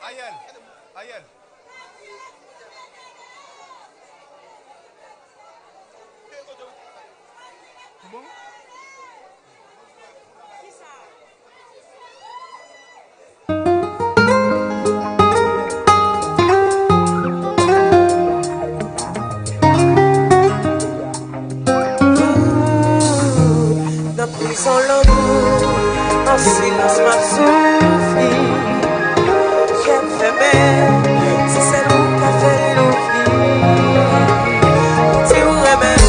Ayel. Ayel. Comment? Sans l'amour, en silence m'a suffi. J'aime faire si c'est nous qui a fait l'oubli. Si vous aimez,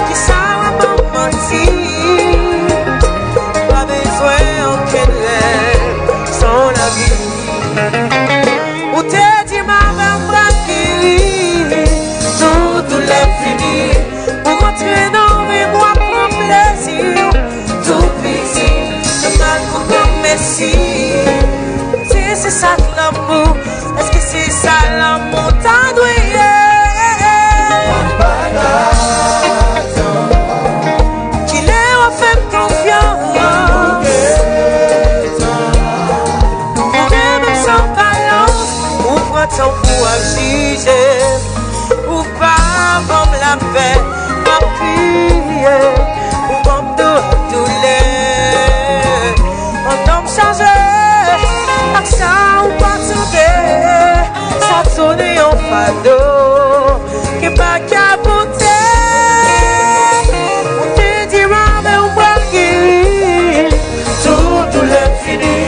qui ça va mentir? Pas besoin aucun rêve sans la vie. Où t'es dit ma maman qui tout l'infini pour rentrer dans mes mois pour plaisir. C'est ça l'amour, est-ce que c'est ça l'amour t'as doué? Qu'il est en fait confiance, même sans balance, ou prend ton pour juger, ou pas comme la paix, ma prière, ou comme tout les, un homme chargé. Ça ou pas tomber, ça tourne en fado, que pas capoter. On te dira mais on va guérir tout l'infini.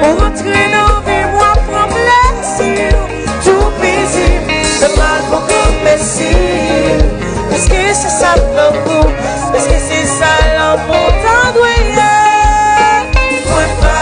Pour rentrer dans vie, moi prendre plaisir, tout paisible, le mal pour imbécile. Est-ce que c'est ça l'amour? Est-ce que c'est ça l'amour? T'as doué, moi pas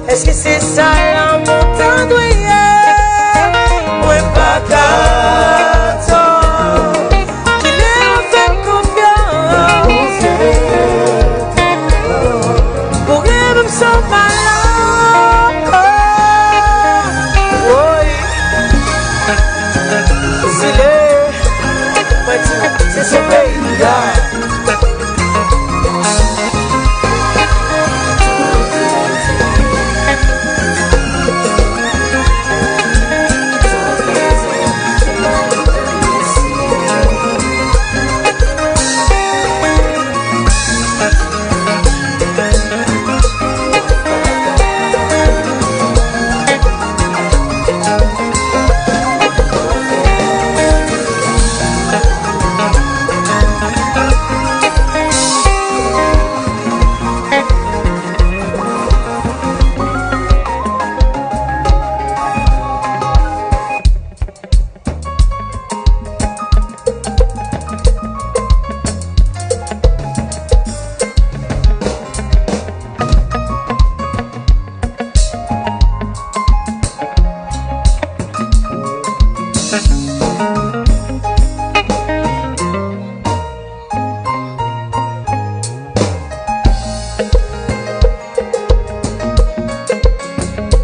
est-ce que c'est ça l'amour t'en doué? Moi pas qu'attends qu'il est en fait confiance pour même sans malheur. Oui, c'est ce pays-là.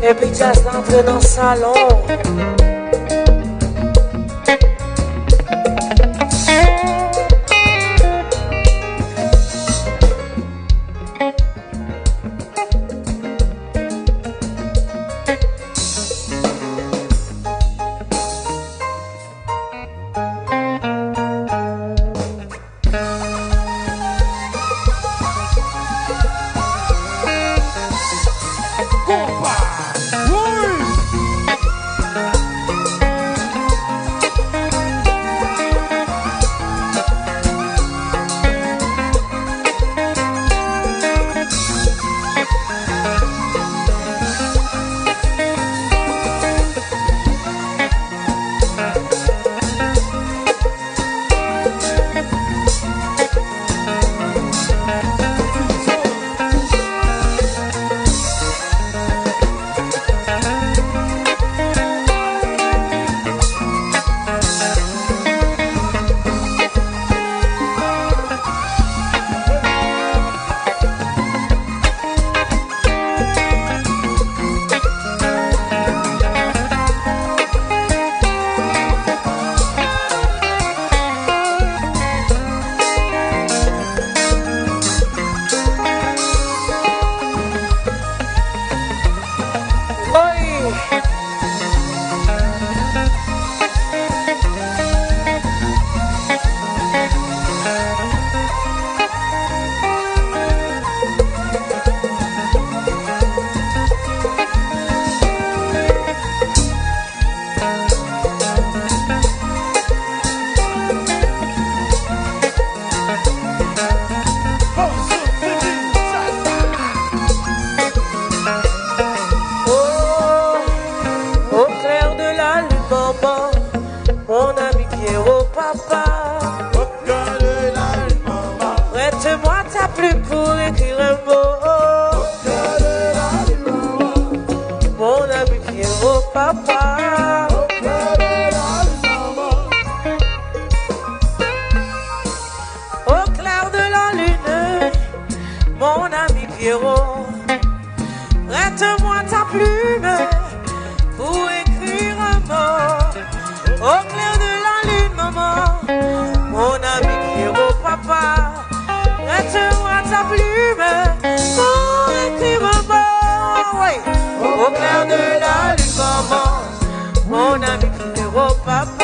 Et puis Jazz entre dans le salon. plus pour écrire un mot. Mon ami Pierrot, papa. Au clair de la lune, mon ami Pierrot, prête-moi ta plume pour écrire un mot. Au clair de la lune, maman, mon ami Pierrot, papa, prête-moi ta plume pour écrire un mot. Oui. Au clair de la lune, maman, mon ami Pierrot, papa.